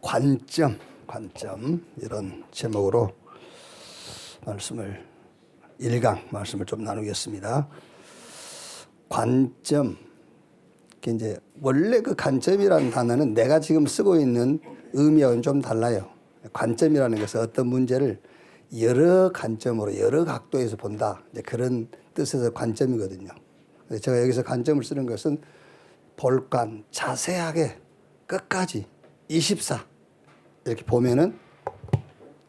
관점 이런 제목으로 말씀을 1강 말씀을 좀 나누겠습니다. 관점, 이제 원래 그 관점이라는 단어는 내가 지금 쓰고 있는 의미와는 좀 달라요. 관점이라는 것은 어떤 문제를 여러 관점으로 여러 각도에서 본다, 이제 그런 뜻에서 관점이거든요. 제가 여기서 관점을 쓰는 것은 볼관, 자세하게 끝까지 24 이렇게 보면은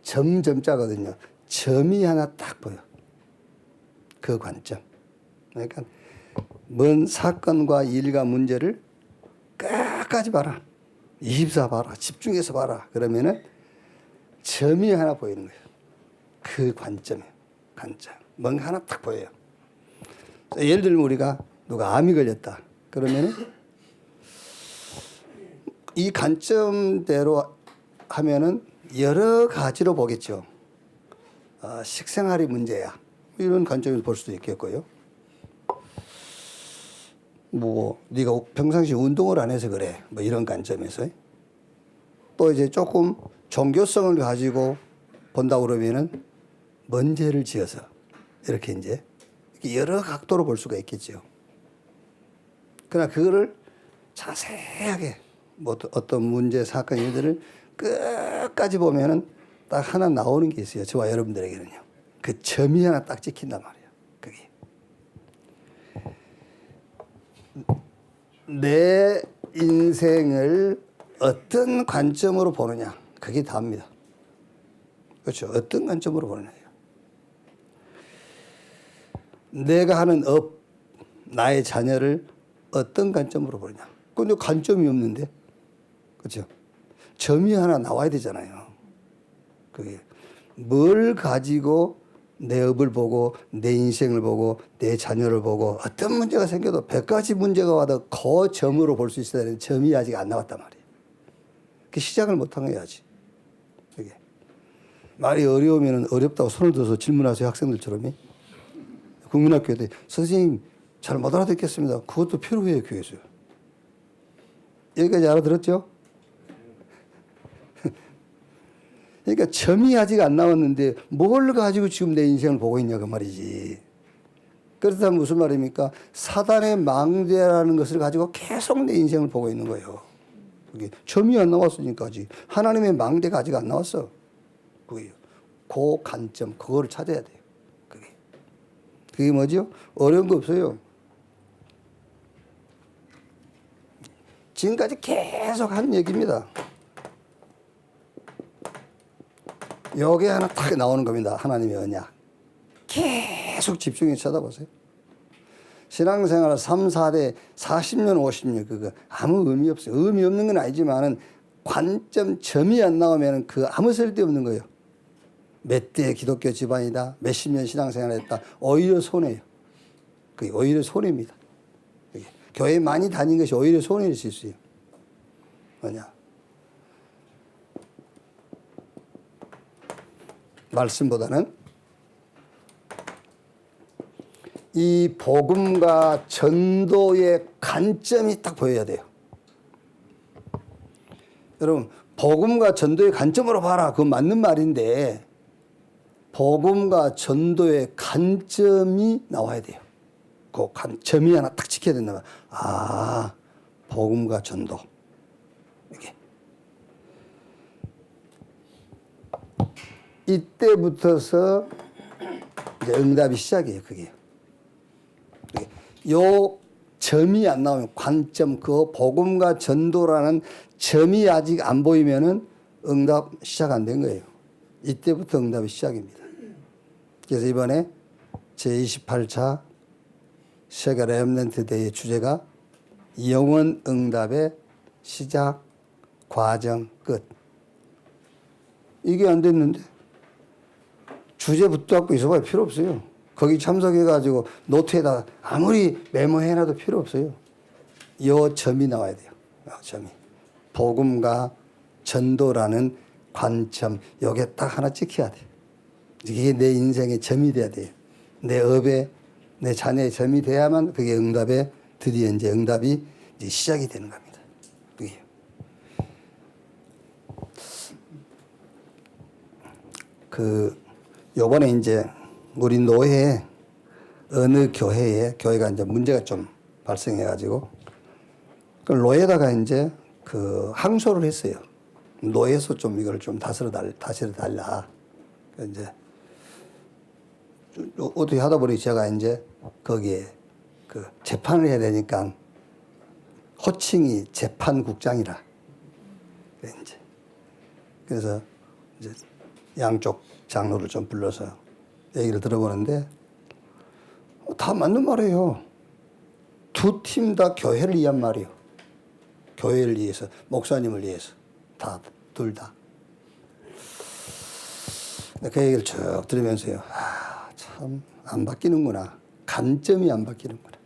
점점자거든요. 점이 하나 딱 보여. 그 관점. 그러니까 먼 사건과 일과 문제를 끝까지 봐라. 24 봐라. 집중해서 봐라. 그러면은 점이 하나 보이는 거예요. 그 관점이에요. 관점. 뭔가 하나 딱 보여요. 예를 들면 우리가 누가 암이 걸렸다. 그러면은 이 관점대로 하면은 여러 가지로 보겠죠. 식생활이 문제야. 이런 관점에서 볼 수도 있겠고요. 뭐 네가 평상시 운동을 안 해서 그래. 뭐 이런 관점에서. 또 이제 조금 종교성을 가지고 본다 그러면은 뭔 죄를 지어서 이렇게 이제 여러 각도로 볼 수가 있겠죠. 그러나 그거를 자세하게 뭐 어떤 문제, 사건, 일들을 끝까지 보면은 딱 하나 나오는 게 있어요. 저와 여러분들에게는요. 그 점이 하나 딱 찍힌단 말이에요. 그게. 내 인생을 어떤 관점으로 보느냐. 그게 답니다. 그렇죠. 어떤 관점으로 보느냐요. 내가 하는 업, 나의 자녀를 어떤 관점으로 보느냐. 근데 관점이 없는데. 그렇죠. 점이 하나 나와야 되잖아요. 그게 뭘 가지고 내 업을 보고 내 인생을 보고 내 자녀를 보고 어떤 문제가 생겨도 100가지 문제가 와도 그 점으로 볼 수 있어야 되는 점이 아직 안 나왔단 말이에요. 그 시작을 못한 거야지. 그게 말이 어려우면 어렵다고 손을 들어서 질문하세요. 학생들처럼. 국민학교에 선생님 잘 못 알아듣겠습니다. 그것도 필요해요. 교회에서. 여기까지 알아들었죠? 그러니까 점이 아직 안 나왔는데 뭘 가지고 지금 내 인생을 보고 있냐 그 말이지. 그렇다면 무슨 말입니까? 사단의 망대라는 것을 가지고 계속 내 인생을 보고 있는 거예요. 그게 점이 안 나왔으니까 아직. 하나님의 망대가 아직 안 나왔어. 그게요. 그 관점, 그거를 찾아야 돼요. 그게 뭐죠? 어려운 거 없어요. 지금까지 계속 한 얘기입니다. 요게 하나 딱 나오는 겁니다. 하나님의 언약. 계속 집중해서 쳐다보세요. 신앙생활 3, 4대 40년, 50년 그거 아무 의미 없어요. 의미 없는 건 아니지만은 관점, 점이 안 나오면 그 아무 쓸데없는 거예요. 몇 대 기독교 집안이다. 몇십 년 신앙생활을 했다. 오히려 손해요. 그게 오히려 손해입니다. 그게. 교회 많이 다닌 것이 오히려 손해일 수 있어요. 뭐냐. 말씀보다는 이 복음과 전도의 관점이 딱 보여야 돼요. 여러분, 복음과 전도의 관점으로 봐라. 그건 맞는 말인데 복음과 전도의 관점이 나와야 돼요. 그 점이 하나 딱 지켜야 된다. 아, 복음과 전도. 이게. 이때부터서 이제 응답이 시작이에요. 그게. 요 점이 안 나오면 관점, 그 복음과 전도라는 점이 아직 안 보이면은 응답 시작 안 된 거예요. 이때부터 응답이 시작입니다. 그래서 이번에 제28차 세계 렘넌트 대회의 주제가 영원 응답의 시작, 과정, 끝. 이게 안 됐는데 주제 붙잡고 있어봐야 필요 없어요. 거기 참석해가지고 노트에다 아무리 메모해놔도 필요 없어요. 요 점이 나와야 돼요. 요 점이. 복음과 전도라는 관점, 요게 딱 하나 찍혀야 돼요. 이게 내 인생의 점이 돼야 돼요. 내 업에, 내 자녀의 점이 돼야만 그게 응답에 드디어 이제 응답이 이제 시작이 되는 겁니다. 이게. 요번에 이제 우리 노회에 어느 교회가 이제 문제가 좀 발생해가지고 그 노회에다가 이제 항소를 했어요. 노회에서 좀 이걸 좀 다스려 달라. 이제 어떻게 하다 보니 제가 이제 거기에 재판을 해야 되니까 호칭이 재판국장이라. 그래서 이제 양쪽 장로를 좀 불러서 얘기를 들어보는데 다 맞는 말이에요. 두 팀 다 교회를 위한 말이에요. 교회를 위해서, 목사님을 위해서. 둘 다. 그 얘기를 쭉 들으면서요. 참, 안 바뀌는구나. 관점이 안 바뀌는구나.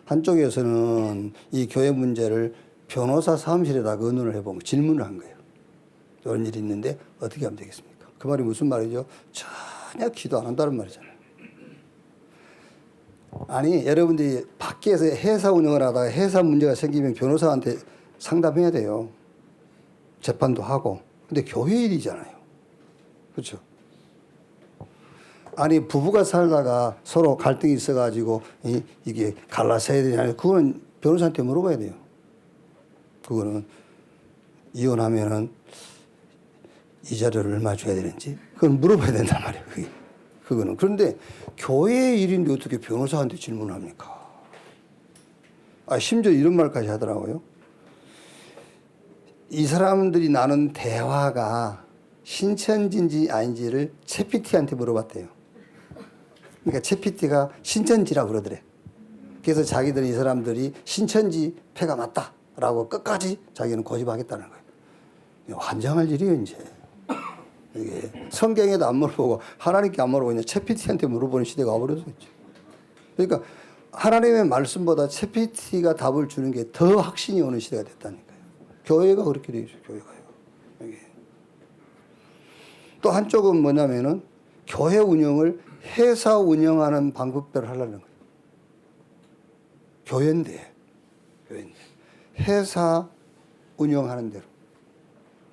한쪽에서는 이 교회 문제를 변호사 사무실에다 의논을 해보고 질문을 한 거예요. 이런 일이 있는데 어떻게 하면 되겠습니까? 그 말이 무슨 말이죠? 전혀 기도 안 한다는 말이잖아요. 아니, 여러분들이 밖에서 회사 운영을 하다가 회사 문제가 생기면 변호사한테 상담해야 돼요. 재판도 하고. 근데 교회 일이잖아요. 그렇죠? 아니, 부부가 살다가 서로 갈등이 있어가지고 이게 갈라서야 되냐. 그거는 변호사한테 물어봐야 돼요. 그거는 이혼하면은 이자료를 얼마 줘야 되는지 그건 물어봐야 된단 말이에요. 그거는. 그런데 교회의 일인데 어떻게 변호사한테 질문을 합니까? 심지어 이런 말까지 하더라고요. 이 사람들이 나눈 대화가 신천지인지 아닌지를 챗PT한테 물어봤대요. 그러니까 챗PT가 신천지라고 그러더래. 그래서 자기들은 이 사람들이 신천지 패가 맞다라고 끝까지 자기는 고집하겠다는 거예요. 환장할 일이에요, 이제. 이게 성경에도 안 물어보고 하나님께 안 물어보고 그냥 챗PT한테 물어보는 시대가 와버렸어요. 그러니까 하나님의 말씀보다 챗PT가 답을 주는 게 더 확신이 오는 시대가 됐다니까요. 교회가 그렇게 돼 있어요. 교회가요. 이게. 또 한쪽은 뭐냐면은 교회 운영을 회사 운영하는 방법대로 하려는 거예요. 교회인데 회사 운영하는 대로.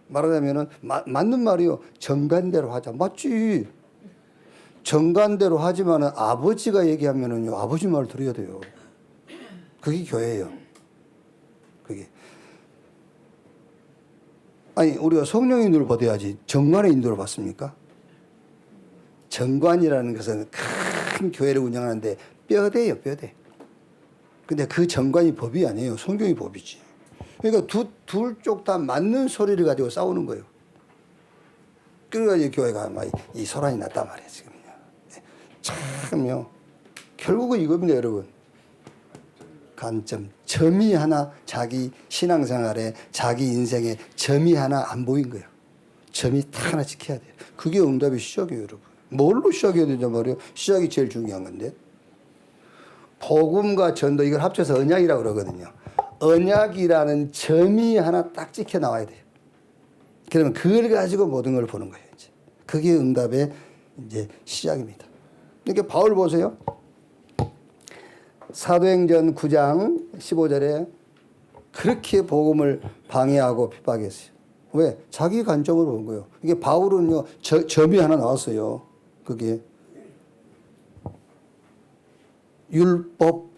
말하자면은 맞는 말이요. 정관대로 하자. 맞지. 정관대로 하지만은 아버지가 얘기하면은요. 아버지 말을 들어야 돼요. 그게 교회예요. 그게. 아니, 우리가 성령 인도를 받아야지 정관의 인도를 받습니까? 정관이라는 것은 큰 교회를 운영하는데 뼈대예요, 뼈대. 근데 그 정관이 법이 아니에요. 성경이 법이지. 그러니까 둘 쪽 다 맞는 소리를 가지고 싸우는 거예요. 그러니까 이제 교회가 막 이 소란이 났단 말이에요, 지금요. 참요. 결국은 이겁니다, 여러분. 관점. 점이 하나 자기 신앙생활에 자기 인생에 점이 하나 안 보인 거예요. 점이 딱 하나 지켜야 돼요. 그게 응답의 시작이에요, 여러분. 뭘로 시작해야 되냐 말이에요. 시작이 제일 중요한 건데. 복음과 전도 이걸 합쳐서 언약이라고 그러거든요. 언약이라는 점이 하나 딱 찍혀 나와야 돼요. 그러면 그걸 가지고 모든 걸 보는 거예요. 이제. 그게 응답의 이제 시작입니다. 이렇게 바울 보세요. 사도행전 9장 15절에 그렇게 복음을 방해하고 핍박했어요. 왜? 자기 관점으로 본 거예요. 이게 바울은요, 점이 하나 나왔어요. 그게 율법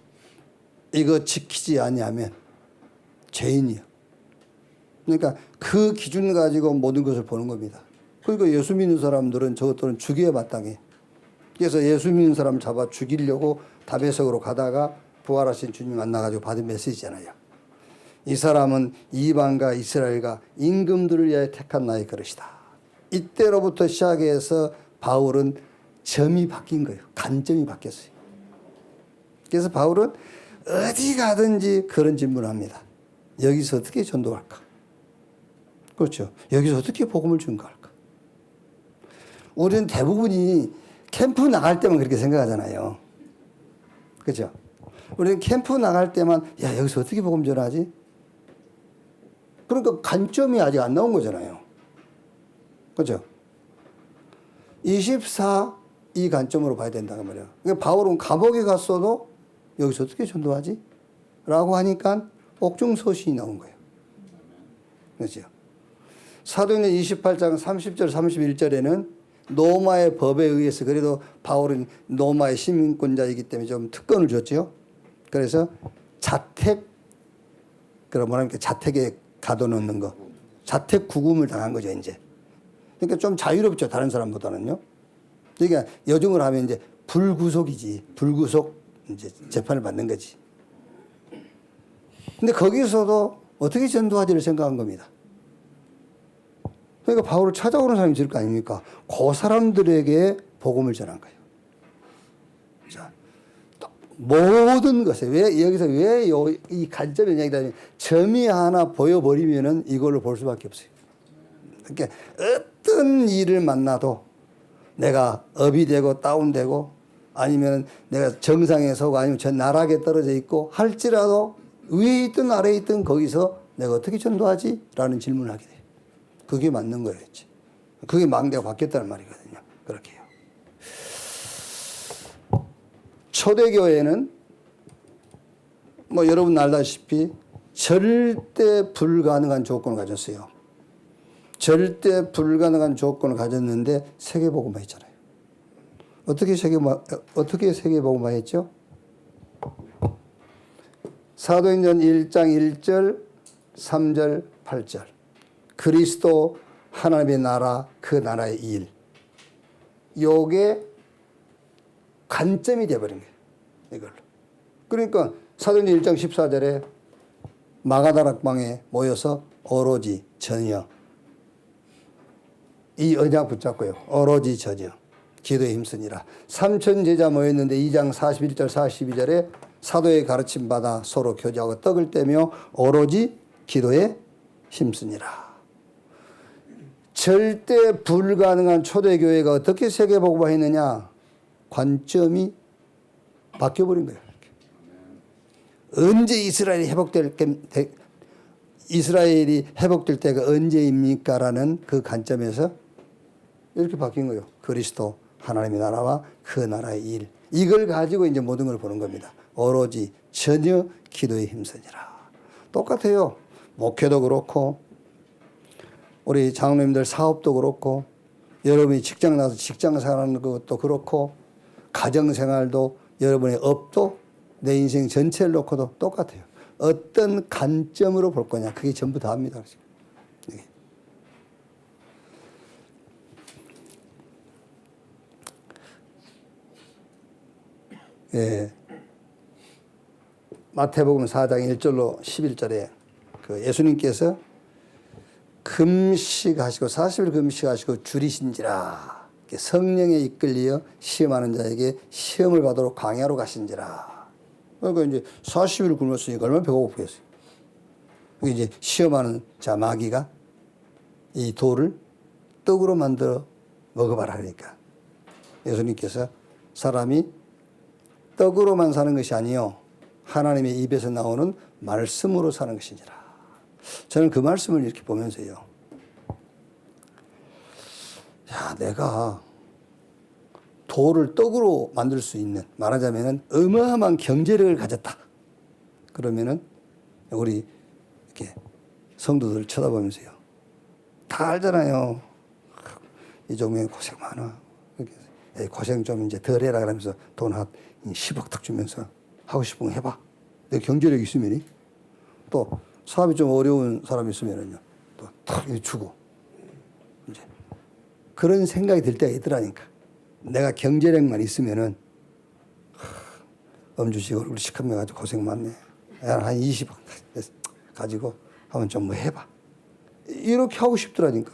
이거 지키지 아니하면 죄인이요. 그러니까 그 기준 가지고 모든 것을 보는 겁니다. 그러니까 예수 믿는 사람들은 저것들은 죽여야 마땅해. 그래서 예수 믿는 사람 잡아 죽이려고 다메섹으로 가다가 부활하신 주님 만나가지고 받은 메시지잖아요. 이 사람은 이방과 이스라엘과 임금들을 위하여 택한 나의 그릇이다. 이때로부터 시작해서 바울은 점이 바뀐 거예요. 관점이 바뀌었어요. 그래서 바울은 어디 가든지 그런 질문을 합니다. 여기서 어떻게 전도할까? 그렇죠. 여기서 어떻게 복음을 전가할까? 우리는 대부분이 캠프 나갈 때만 그렇게 생각하잖아요. 그렇죠. 우리는 캠프 나갈 때만 야 여기서 어떻게 복음 전하지? 그러니까 관점이 아직 안 나온 거잖아요. 그렇죠. 24 이 관점으로 봐야 된다는 말이에요. 그러니까 바울은 감옥에 갔어도 여기서 어떻게 전도하지? 라고 하니까 옥중서신이 나온 거예요. 그렇죠. 사도행전 28장 30절 31절에는 로마의 법에 의해서 그래도 바울은 로마의 시민권자이기 때문에 좀 특권을 줬죠. 그래서 자택, 그럼 뭐랍니까? 자택에 가둬놓는 거. 자택 구금을 당한 거죠, 이제. 그러니까 좀 자유롭죠, 다른 사람보다는요. 그러니까 요즘으로 하면 이제 불구속이지. 불구속 이제 재판을 받는 거지. 근데 거기서도 어떻게 전도하지를 생각한 겁니다. 그러니까 바울을 찾아오는 사람이 있을 거 아닙니까? 그 사람들에게 복음을 전한 거예요. 자, 모든 것에 여기서 왜 이 관점을 얘기하면 점이 하나 보여버리면은 이걸로 볼 수밖에 없어요. 그러니까 어떤 일을 만나도 내가 업이 되고 다운되고 아니면 내가 정상에 서고 아니면 저 나락에 떨어져 있고 할지라도 위에 있든 아래에 있든 거기서 내가 어떻게 전도하지? 라는 질문을 하게 돼요. 그게 맞는 거였지. 그게 망대가 바뀌었다는 말이거든요. 그렇게 해요. 초대교회는 뭐 여러분 알다시피 절대 불가능한 조건을 가졌어요. 절대 불가능한 조건을 가졌는데 세계복음화 했잖아요. 어떻게 세계복음화 했죠? 사도행전 1장 1절, 3절, 8절. 그리스도 하나님의 나라, 그 나라의 일. 요게 관점이 되어버린 거예요. 이걸로. 그러니까 사도행전 1장 14절에 마가다락방에 모여서 오로지 전혀 이 언약 붙잡고요. 오로지 전혀 기도에 힘쓰니라. 3천 제자 모였는데 2장 41절 42절에 사도의 가르침 받아 서로 교제하고 떡을 떼며 오로지 기도에 힘쓰니라. 절대 불가능한 초대교회가 어떻게 세계복음화 했느냐? 관점이 바뀌어버린 거예요. 언제 이스라엘이 회복될 때가 언제입니까? 라는 그 관점에서 이렇게 바뀐 거예요. 그리스도 하나님의 나라와 그 나라의 일. 이걸 가지고 이제 모든 걸 보는 겁니다. 오로지 전혀 기도에 힘쓰니라. 똑같아요. 목회도 그렇고 우리 장로님들 사업도 그렇고 여러분이 직장 나서 직장 생활하는 것도 그렇고 가정생활도 여러분의 업도 내 인생 전체를 놓고도 똑같아요. 어떤 관점으로 볼 거냐. 그게 전부 다입니다. 예. 마태복음 4장 1절로 11절에 그 예수님께서 금식하시고 40일 금식하시고 줄이신지라 성령에 이끌려 시험하는 자에게 시험을 받도록 광야로 가신지라. 그러니까 이제 40일 굶었으니까 얼마나 배고프겠어요. 이제 시험하는 자 마귀가 이 돌을 떡으로 만들어 먹어봐라 그러니까 예수님께서 사람이 떡으로만 사는 것이 아니요 하나님의 입에서 나오는 말씀으로 사는 것이니라. 저는 그 말씀을 이렇게 보면서요. 야, 내가 돌을 떡으로 만들 수 있는, 말하자면은 어마어마한 경제력을 가졌다. 그러면은 우리 이렇게 성도들 쳐다보면서요. 다 알잖아요. 이종명이 고생 많아. 고생 좀 이제 덜 해라 그러면서 돈 한 10억 탁 주면서 하고 싶은 거 해봐. 내 경제력 있으면이 또 사업이 좀 어려운 사람이 있으면은요. 또 탁 주고. 이제 그런 생각이 들 때가 있더라니까. 내가 경제력만 있으면은 엄주씨 얼굴 시커매 가지고 고생 많네. 한 20억 가지고 한번 좀 뭐 해봐. 이렇게 하고 싶더라니까.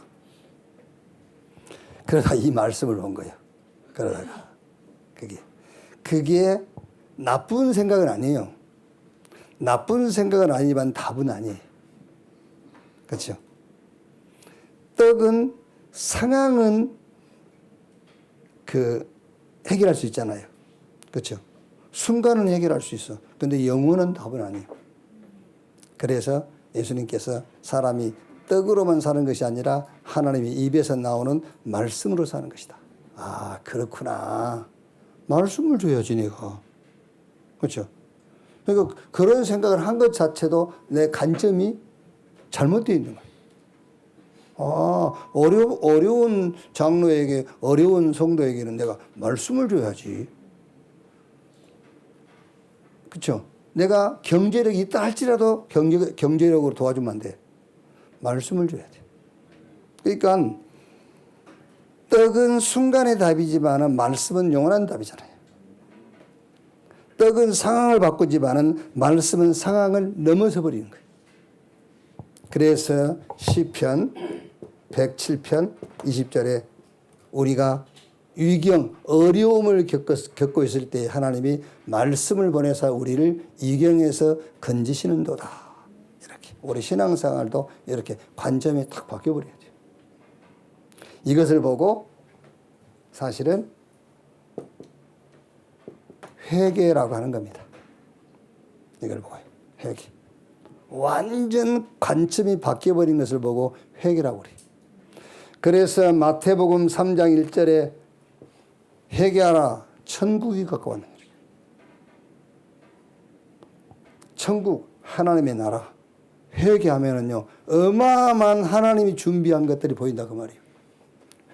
그러다가 이 말씀을 본 거예요. 그러다가 그게 나쁜 생각은 아니에요. 나쁜 생각은 아니지만 답은 아니에요. 그렇죠? 떡은 상황은 해결할 수 있잖아요. 그렇죠? 순간은 해결할 수 있어. 근데 영원한 답은 아니에요. 그래서 예수님께서 사람이 떡으로만 사는 것이 아니라 하나님의 입에서 나오는 말씀으로 사는 것이다. 아, 그렇구나. 말씀을 줘야지 내가. 그렇죠? 그러니까 그런 생각을 한 것 자체도 내 관점이 잘못되어 있는 거예요. 어려운 장로에게, 어려운 성도에게는 내가 말씀을 줘야지. 그렇죠? 내가 경제력이 있다 할지라도 경제력으로 도와주면 안 돼. 말씀을 줘야 돼. 그러니까 떡은 순간의 답이지만 말씀은 영원한 답이잖아요. 떡은 상황을 바꾸지만 말씀은 상황을 넘어서 버리는 거예요. 그래서 시편 107편 20절에 우리가 위경, 어려움을 겪고 있을 때 하나님이 말씀을 보내서 우리를 위경에서 건지시는도다. 이렇게 우리 신앙생활도 이렇게 관점이 탁 바뀌어버려야 돼요. 이것을 보고 사실은 회개라고 하는 겁니다. 이걸 보고요. 회개. 완전 관점이 바뀌어버린 것을 보고 회개라고 그래요. 그래서 마태복음 3장 1절에 회개하라, 천국이 가까웠느니라. 천국, 하나님의 나라. 회개하면은요, 어마어마한 하나님이 준비한 것들이 보인다 그 말이에요.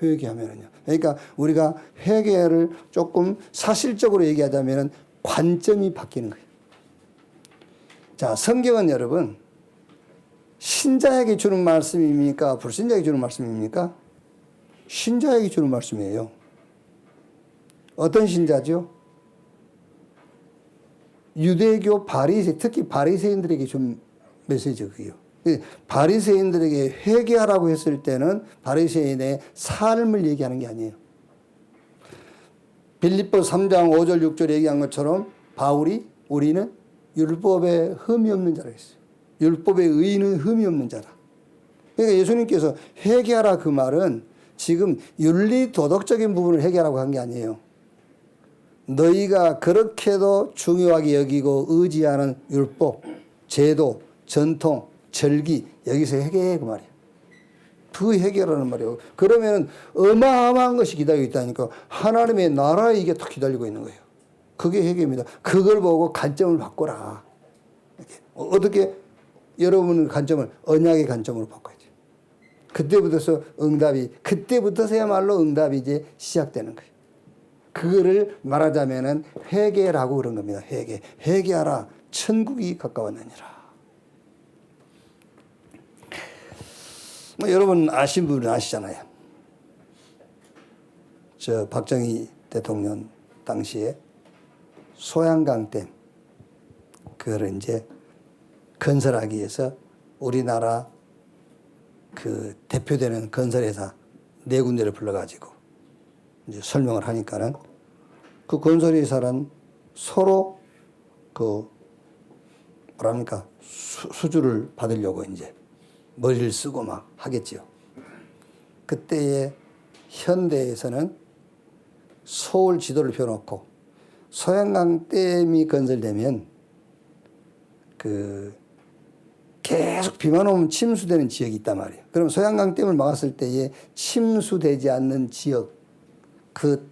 회개하면은요. 그러니까 우리가 회개를 조금 사실적으로 얘기하자면은 관점이 바뀌는 거예요. 자, 성경은 여러분, 신자에게 주는 말씀입니까? 불신자에게 주는 말씀입니까? 신자에게 주는 말씀이에요. 어떤 신자죠? 유대교 바리새, 특히 바리새인들에게 준 메시지가 그게요. 바리새인들에게 회개하라고 했을 때는 바리새인의 삶을 얘기하는 게 아니에요. 빌립보 3장 5절 6절 얘기한 것처럼 바울이 우리는 율법에 흠이 없는 자라 했어요. 율법의 의인은 흠이 없는 자다. 그러니까 예수님께서 회개하라 그 말은 지금 윤리 도덕적인 부분을 회개하라고 한 게 아니에요. 너희가 그렇게도 중요하게 여기고 의지하는 율법, 제도, 전통, 절기 여기서 회개해 그 말이에요. 그 회개라는 말이에요. 그러면 어마어마한 것이 기다리고 있다니까. 하나님의 나라에 이게 딱 기다리고 있는 거예요. 그게 회개입니다. 그걸 보고 관점을 바꿔라. 이렇게. 어떻게 여러분의 관점을 언약의 관점으로 바꿔야죠. 그때부터서야말로 응답이 이제 시작되는 거예요. 그거를 말하자면은 회개라고 그런 겁니다. 회개하라. 천국이 가까웠느니라. 여러분 아신 분은 아시잖아요. 저 박정희 대통령 당시에 소양강 댐 그거를 이제 건설하기 위해서 우리나라 그 대표되는 건설회사 4군데를 불러가지고 이제 설명을 하니까는 그 건설회사는 서로 그 뭐랍니까 수주를 받으려고 이제 머리를 쓰고 막 하겠지요. 그때에 현대에서는 서울 지도를 펴놓고 소양강 댐이 건설되면 그 계속 비만 오면 침수되는 지역이 있단 말이에요. 그럼 소양강 댐을 막았을 때에 침수되지 않는 지역 그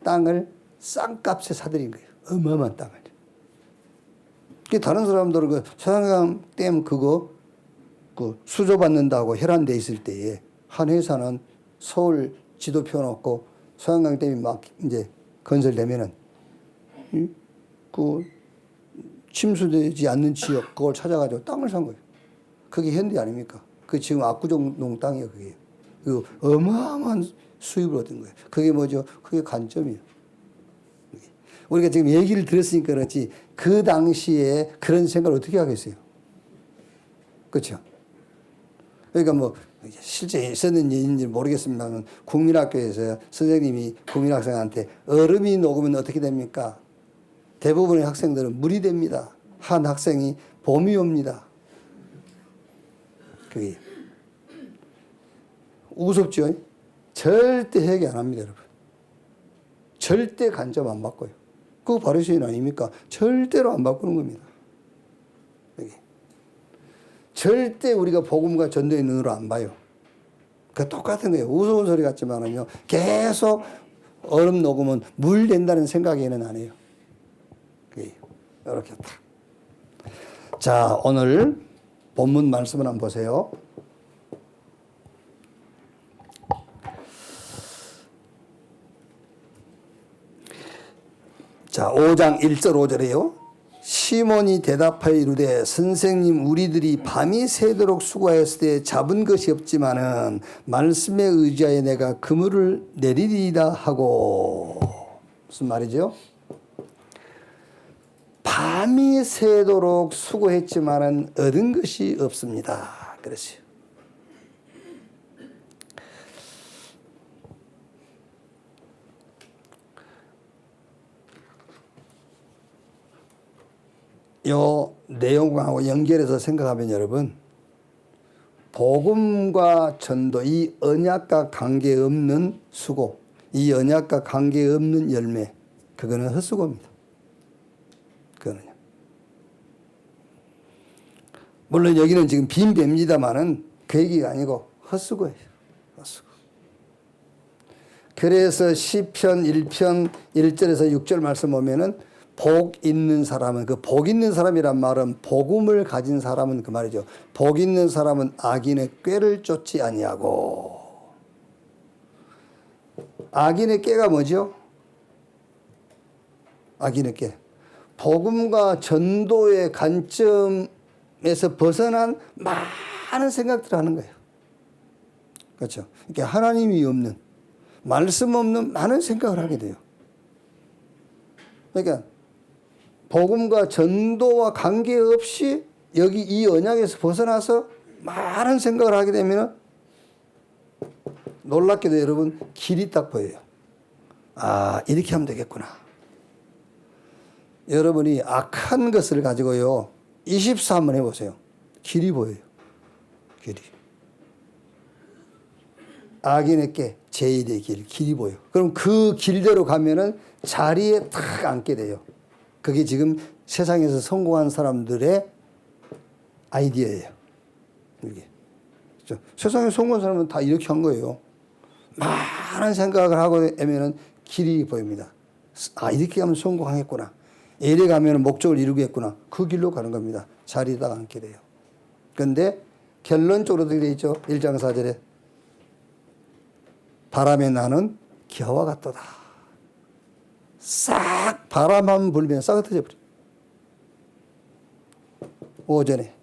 땅을 싼값에 사들인 거예요. 어마어마한 땅을. 다른 사람들은 그 소양강 댐 그거 그 수조받는다고 혈안돼 있을 때에 한 회사는 서울 지도 펴놓고 소양강 댐이 막 이제 건설되면은 그 침수되지 않는 지역 그걸 찾아가지고 땅을 산 거예요. 그게 현대 아닙니까? 그 지금 압구정 땅이에요. 그게 그 어마어마한 수입을 얻은 거예요. 그게 뭐죠? 그게 관점이에요. 우리가 지금 얘기를 들었으니까 그렇지 그 당시에 그런 생각을 어떻게 하겠어요? 그렇죠? 그러니까 뭐 실제 있었는 일인지 모르겠습니다만 국민학교에서 선생님이 국민학생한테 얼음이 녹으면 어떻게 됩니까? 대부분의 학생들은 물이 됩니다. 한 학생이 봄이 옵니다. 그게 우습죠? 절대 회개 안 합니다, 여러분. 절대 간접 안 바꿔요. 그거 바리새인 아닙니까? 절대로 안 바꾸는 겁니다. 여기. 절대 우리가 복음과 전도의 눈으로 안 봐요. 그 똑같은 거예요. 우스운 소리 같지만은요. 계속 얼음 녹으면 물 된다는 생각에는 안 해요. 이렇게 딱. 자, 오늘 본문 말씀을 한번 보세요. 자, 5장 1절 5절에요. 시몬이 대답하여 이르되 선생님 우리들이 밤이 새도록 수고하였을 때 잡은 것이 없지만은 말씀에 의지하여 내가 그물을 내리리이다 하고. 무슨 말이죠? 밤이 새도록 수고했지만은 얻은 것이 없습니다. 그렇지. 요 내용하고 연결해서 생각하면 여러분, 복음과 전도, 이 언약과 관계없는 수고, 이 언약과 관계없는 열매, 그거는 헛수고입니다. 그거는요. 물론 여기는 지금 빈배입니다만은 그 얘기가 아니고 헛수고예요. 헛수고. 그래서 시편 1편 1절에서 6절 말씀 보면은 복 있는 사람은, 그 복 있는 사람이란 말은 복음을 가진 사람은 그 말이죠. 복 있는 사람은 악인의 꾀를 쫓지 아니하고. 악인의 꾀가 뭐죠? 악인의 꾀. 복음과 전도의 관점에서 벗어난 많은 생각들을 하는 거예요. 그렇죠? 이렇게 하나님이 없는, 말씀 없는 많은 생각을 하게 돼요. 그러니까 복음과 전도와 관계없이 여기 이 언약에서 벗어나서 많은 생각을 하게 되면 놀랍게도 여러분 길이 딱 보여요. 아, 이렇게 하면 되겠구나. 여러분이 악한 것을 가지고요 24 한번 해보세요. 길이 보여요. 길이. 악인의 꾀, 제1의 길이 보여. 그럼 그 길대로 가면은 자리에 탁 앉게 돼요. 그게 지금 세상에서 성공한 사람들의 아이디어예요. 이게. 그렇죠? 세상에 성공한 사람은 다 이렇게 한 거예요. 많은 생각을 하고 하면은 길이 보입니다. 아, 이렇게 가면 성공하겠구나. 이래 가면 목적을 이루겠구나. 그 길로 가는 겁니다. 자리에다가 앉게 돼요. 그런데 결론적으로 어떻게 되어 있죠? 1장 4절에 바람에 나는 기와와 같도다. 싹 바람만 불면 싹 흩어져 버려. 오전에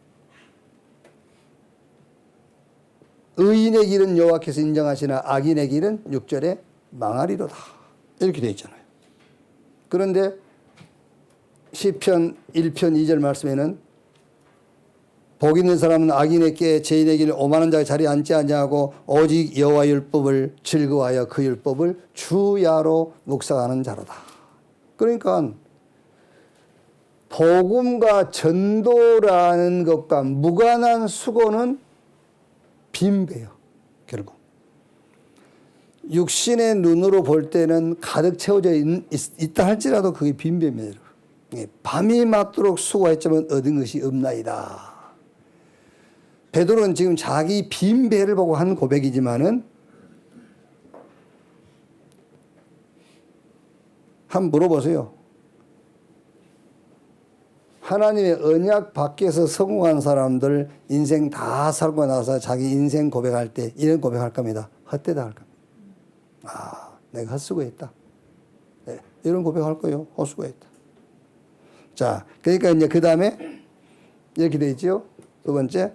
의인의 길은 여호와께서 인정하시나 악인의 길은 6절에 망하리로다. 이렇게 되어 있잖아요. 그런데 시편 1편 2절 말씀에는 복 있는 사람은 악인의 꾀 죄인의 길 오만한 자의 자리에 앉지 아니하고 오직 여호와 율법을 즐거워하여 그 율법을 주야로 묵상하는 자로다. 그러니까 복음과 전도라는 것과 무관한 수고는 빈배요. 결국 육신의 눈으로 볼 때는 가득 채워져 있다 할지라도 그게 빈배입니다. 밤이 맞도록 수고했지만 얻은 것이 없나이다. 베드로는 지금 자기 빈배를 보고 한 고백이지만은 한번 물어보세요. 하나님의 언약 밖에서 성공한 사람들 인생 다 살고 나서 자기 인생 고백할 때 이런 고백할 겁니다. 헛되다 할 겁니다. 아, 내가 헛수고했다. 네, 이런 고백할 거예요. 헛수고했다. 자, 그러니까 이제 그 다음에 이렇게 되어 있죠. 두 번째.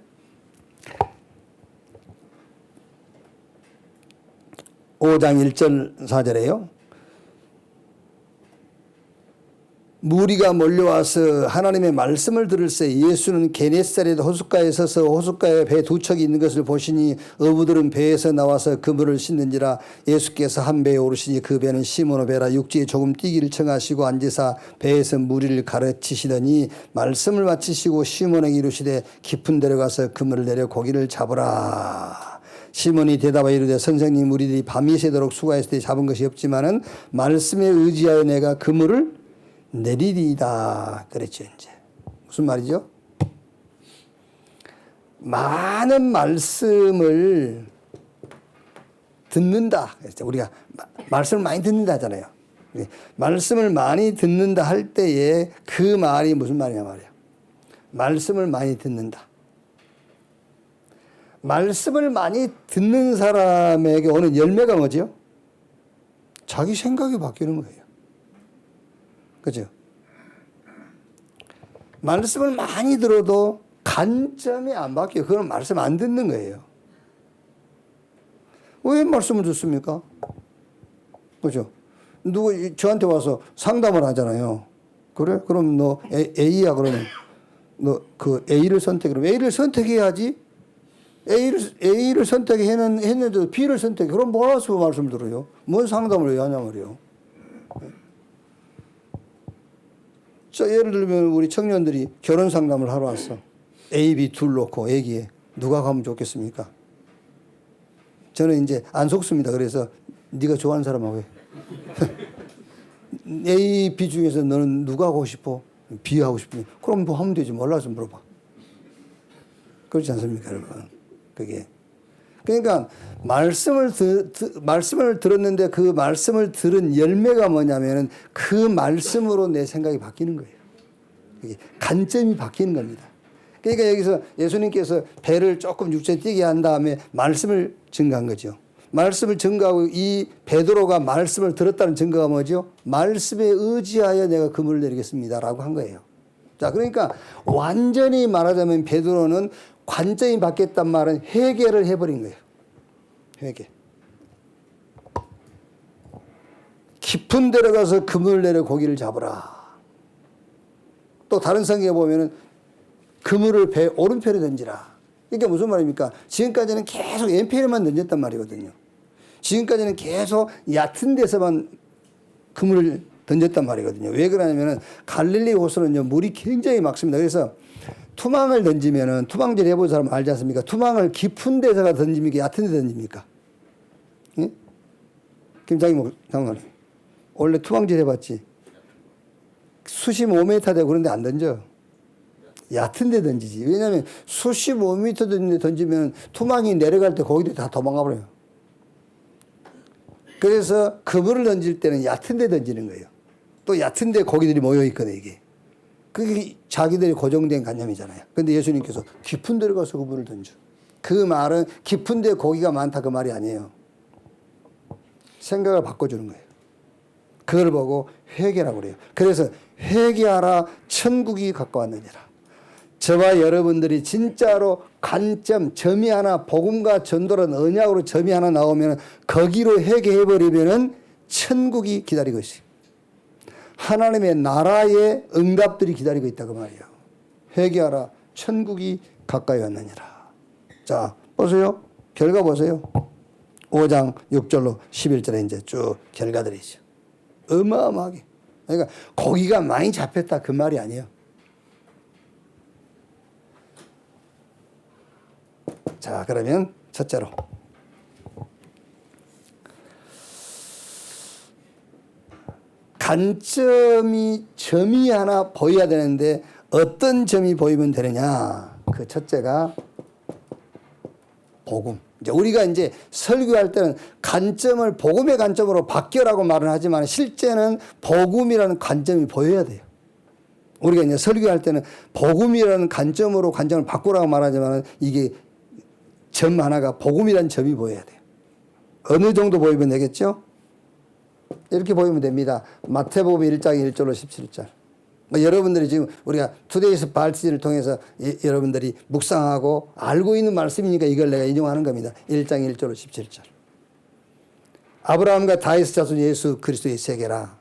(5장 1절 4절에요) 무리가 몰려와서 하나님의 말씀을 들을새 예수는 게네사렛 호숫가에 서서 호숫가에 배 두 척이 있는 것을 보시니 어부들은 배에서 나와서 그물을 씻는지라. 예수께서 한 배에 오르시니 그 배는 시몬의 배라. 육지에 조금 뛰기를 청하시고 앉으사 배에서 무리를 가르치시더니 말씀을 마치시고 시몬에게 이르시되 깊은 데로 가서 그물을 내려 고기를 잡으라. 시몬이 대답하여 이르되 선생님 우리들이 밤이 새도록 수고했을 때 잡은 것이 없지만은 말씀에 의지하여 내가 그물을 내리리이다. 그랬죠. 이제 무슨 말이죠? 많은 말씀을 듣는다. 우리가 말씀을 많이 듣는다 하잖아요. 말씀을 많이 듣는다 할 때에 그 말이 무슨 말이냐 말이야. 말씀을 많이 듣는다. 말씀을 많이 듣는 사람에게 오는 열매가 뭐죠? 자기 생각이 바뀌는 거예요. 그죠? 말씀을 많이 들어도 관점이 안 바뀌어요. 그건 말씀 안 듣는 거예요. 왜 말씀을 듣습니까? 그죠? 누구 저한테 와서 상담을 하잖아요. 그래? 그럼 너 A야 그러면 너 그 A를 선택해. A를 선택해야지. A를 선택했는데 B를 선택해. 그럼 뭐라서 말씀을 들어요? 뭔 상담을 왜 하냐 말이에요. 자, 예를 들면 우리 청년들이 결혼 상담을 하러 왔어. A, B 둘 놓고 얘기해. 누가 가면 좋겠습니까? 저는 이제 안 속습니다. 그래서 네가 좋아하는 사람하고 해. A, B 중에서 너는 누가 하고 싶어? B 하고 싶으면 그럼 뭐 하면 되지. 몰라서 물어봐. 그렇지 않습니까, 여러분? 그게. 그러니까 말씀을 들었는데 그 말씀을 들은 열매가 뭐냐면은 그 말씀으로 내 생각이 바뀌는 거예요. 그게 관점이 바뀌는 겁니다. 그러니까 여기서 예수님께서 배를 조금 육체에 뛰게 한 다음에 말씀을 증거한 거죠. 말씀을 증거하고 이 베드로가 말씀을 들었다는 증거가 뭐죠? 말씀에 의지하여 내가 그물을 내리겠습니다라고 한 거예요. 자, 그러니까 완전히 말하자면 베드로는 관점이 바뀌었단 말은 회개를 해버린 거예요. 회개. 깊은 데로 가서 그물을 내려 고기를 잡으라. 또 다른 성경에 보면은 그물을 배 오른편에 던지라. 이게 무슨 말입니까? 지금까지는 계속 왼편에만 던졌단 말이거든요. 지금까지는 계속 얕은 데서만 그물을 던졌단 말이거든요. 왜 그러냐면은 갈릴리 호수는 물이 굉장히 막습니다. 그래서 투망을 던지면은 투망질 해본 사람 알지 않습니까? 투망을 깊은 데다가 던집니까? 얕은 데 던집니까? 예? 김장님 장관님. 원래 투망질 해봤지? 수심 5m 되고 그런데 안 던져. 얕은 데 던지지. 왜냐하면 수십 5m 던지면 투망이 내려갈 때 거기도 다 도망가 버려요. 그래서 그물을 던질 때는 얕은 데 던지는 거예요. 또 얕은 데 고기들이 모여 있거든, 이게. 그게 자기들이 고정된 관념이잖아요. 근데 예수님께서 깊은 데로 가서 그물을 던져. 그 말은 깊은 데 고기가 많다 그 말이 아니에요. 생각을 바꿔주는 거예요. 그걸 보고 회개라고 그래요. 그래서 회개하라 천국이 가까웠느니라. 저와 여러분들이 진짜로 관점, 점이 하나, 복음과 전도란 언약으로 점이 하나 나오면 거기로 회개해버리면 천국이 기다리고 있어요. 하나님의 나라의 응답들이 기다리고 있다고 말이에요. 회개하라, 천국이 가까이 왔느니라. 자, 보세요. 결과 보세요. 5장 6절로 11절에 이제 쭉 결과들이죠. 어마어마하게. 그러니까 고기가 많이 잡혔다 그 말이 아니에요. 자, 그러면 첫째로 점이 하나 보여야 되는데 어떤 점이 보이면 되느냐? 그 첫째가 복음. 이제 우리가 이제 설교할 때는 관점을 복음의 관점으로 바뀌라고 말은 하지만 실제는 복음이라는 관점이 보여야 돼요. 우리가 이제 설교할 때는 복음이라는 관점으로 관점을 바꾸라고 말하지만 이게 점 하나가 복음이라는 점이 보여야 돼요. 어느 정도 보이면 되겠죠? 이렇게 보이면 됩니다. 마태복음 1장 1절로 17절. 여러분들이 지금 우리가 투데이스 발시즌을 통해서 여러분들이 묵상하고 알고 있는 말씀이니까 이걸 내가 인용하는 겁니다. 1장 1절로 17절. 아브라함과 다윗 자손 예수 그리스도의 세계라.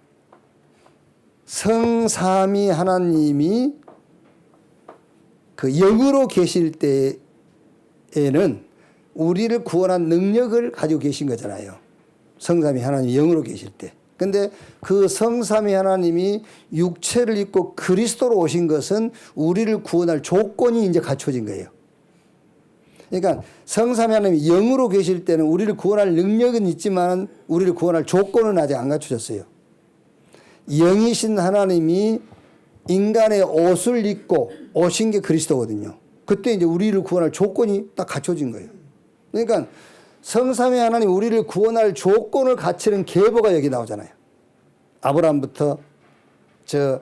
성삼위 하나님이 그 영으로 계실 때에는 우리를 구원한 능력을 가지고 계신 거잖아요. 성삼위 하나님이 영으로 계실 때. 근데 그 성삼위 하나님이 육체를 입고 그리스도로 오신 것은 우리를 구원할 조건이 이제 갖춰진 거예요. 그러니까 성삼위 하나님이 영으로 계실 때는 우리를 구원할 능력은 있지만 우리를 구원할 조건은 아직 안 갖춰졌어요. 영이신 하나님이 인간의 옷을 입고 오신 게 그리스도거든요. 그때 이제 우리를 구원할 조건이 딱 갖춰진 거예요. 그러니까 성삼위 하나님 우리를 구원할 조건을 갖추는 계보가 여기 나오잖아요. 아브라함부터 저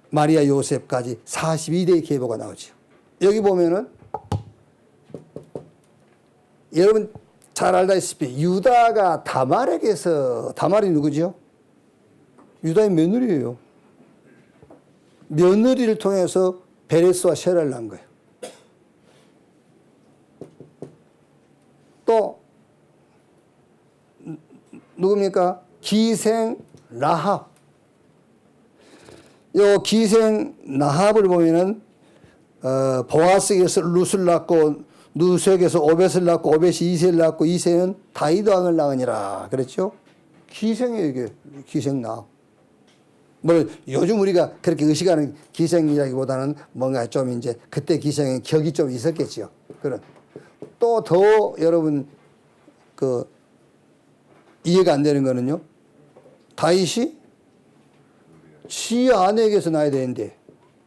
마리아 요셉까지 42대의 계보가 나오죠. 여기 보면은 여러분 잘 알다시피 유다가 다말에게서, 다말이 누구죠? 유다의 며느리예요. 며느리를 통해서 베레스와 셰라를 낳은 거예요. 또 누굽니까? 기생 라합. 요 기생 라합을 보면은 보아스에게서 룻을 낳고 루스에게서 오벳을 낳고 오벳이 이새를 낳고 이새는 다윗 왕을 낳으니라 그랬죠. 기생이에요 이게. 기생 라합. 뭐 요즘 우리가 그렇게 의식하는 기생이라기보다는 뭔가 좀 이제 그때 기생의 격이 좀 있었겠죠. 그런 또 더 여러분 그 이해가 안 되는 거는요. 다윗이 지 아내에게서 낳아야 되는데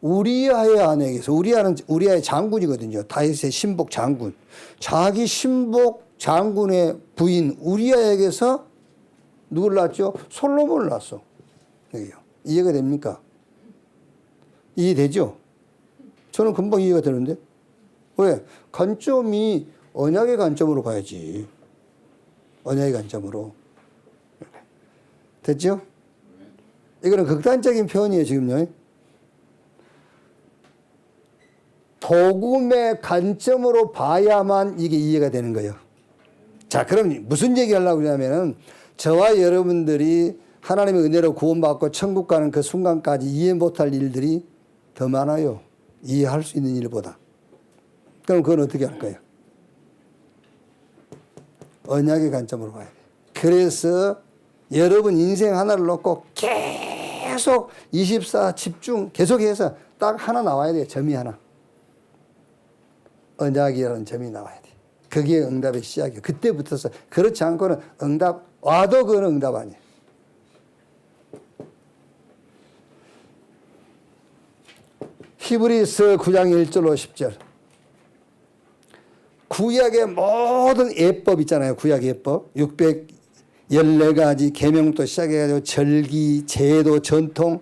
우리아의 아내에게서 우리아의 장군이거든요. 다윗의 신복 장군. 자기 신복 장군의 부인 우리아에게서 누굴 낳았죠? 솔로몬을 낳았어. 여기요. 이해가 됩니까? 이해되죠? 저는 금방 이해가 되는데. 왜? 관점이 언약의 관점으로 가야지. 언약의 관점으로. 됐죠? 이거는 극단적인 표현이에요, 지금요. 복음의 관점으로 봐야만 이게 이해가 되는 거예요. 자, 그럼 무슨 얘기 하려고 그러냐면은 저와 여러분들이 하나님의 은혜로 구원받고 천국 가는 그 순간까지 이해 못할 일들이 더 많아요. 이해할 수 있는 일보다. 그럼 그건 어떻게 할까요? 언약의 관점으로 봐야 돼요. 그래서 여러분 인생 하나를 놓고 계속 24 집중 계속해서 딱 하나 나와야 돼요. 점이 하나. 언약이라는 점이 나와야 돼요. 그게 응답의 시작이에요. 그때부터서 그렇지 않고는 응답 와도 그건 응답 아니에요. 히브리서 9장 1절 50절. 구약의 모든 예법 있잖아요. 구약 예법. 614가지 계명부터 시작해가지고 절기, 제도, 전통.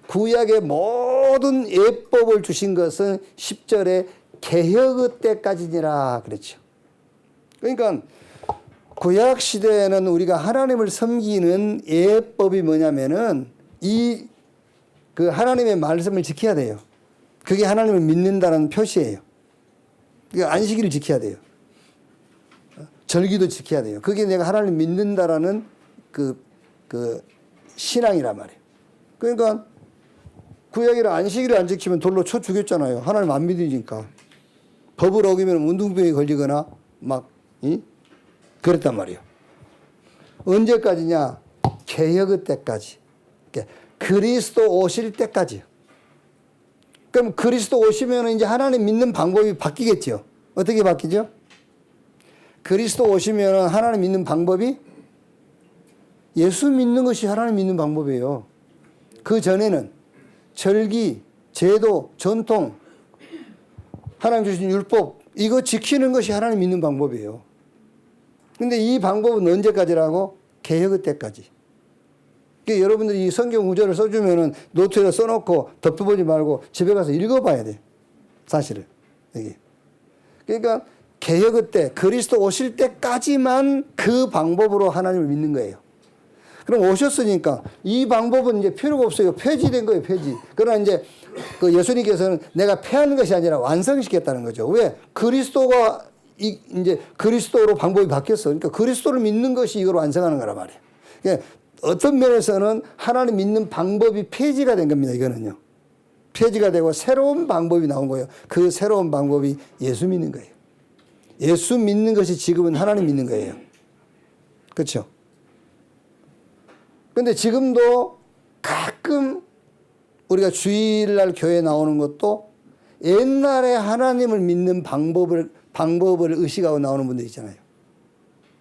구약의 모든 예법을 주신 것은 10절에 개혁의 때까지니라 그랬죠. 그러니까 구약 시대에는 우리가 하나님을 섬기는 예법이 뭐냐면은 그 하나님의 말씀을 지켜야 돼요. 그게 하나님을 믿는다는 표시예요. 그러니까 안식일을 지켜야 돼요. 절기도 지켜야 돼요. 그게 내가 하나님 믿는다라는 그 신앙이란 말이에요. 그러니까 구약이라 안식일을 안 지키면 돌로 쳐 죽였잖아요. 하나님 안 믿으니까. 법을 어기면 문둥병에 걸리거나 막 그랬단 말이에요. 언제까지냐? 개혁의 때까지. 그러니까 그리스도 오실 때까지요. 그럼 그리스도 오시면 이제 하나님 믿는 방법이 바뀌겠죠. 어떻게 바뀌죠? 그리스도 오시면 하나님 믿는 방법이 예수 믿는 것이 하나님 믿는 방법이에요. 그 전에는 절기, 제도, 전통, 하나님 주신 율법 이거 지키는 것이 하나님 믿는 방법이에요. 근데 이 방법은 언제까지라고? 개혁의 때까지. 그러니까 여러분들이 이 성경 구절을 써주면은 노트에 써놓고 덮어보지 말고 집에 가서 읽어봐야 돼. 사실은. 여기. 그러니까 개혁의 때, 그리스도 오실 때까지만 그 방법으로 하나님을 믿는 거예요. 그럼 오셨으니까 이 방법은 이제 필요가 없어요. 폐지된 거예요, 폐지. 그러나 이제 그 예수님께서는 내가 폐하는 것이 아니라 완성시켰다는 거죠. 왜? 그리스도가 이제 그리스도로 방법이 바뀌었어. 그러니까 그리스도를 믿는 것이 이걸 완성하는 거란 말이에요. 그러니까 어떤 면에서는 하나님 믿는 방법이 폐지가 된 겁니다. 이거는요. 폐지가 되고 새로운 방법이 나온 거예요. 그 새로운 방법이 예수 믿는 거예요. 예수 믿는 것이 지금은 하나님 믿는 거예요. 그렇죠? 근데 지금도 가끔 우리가 주일날 교회에 나오는 것도 옛날에 하나님을 믿는 방법을 의식하고 나오는 분들 있잖아요.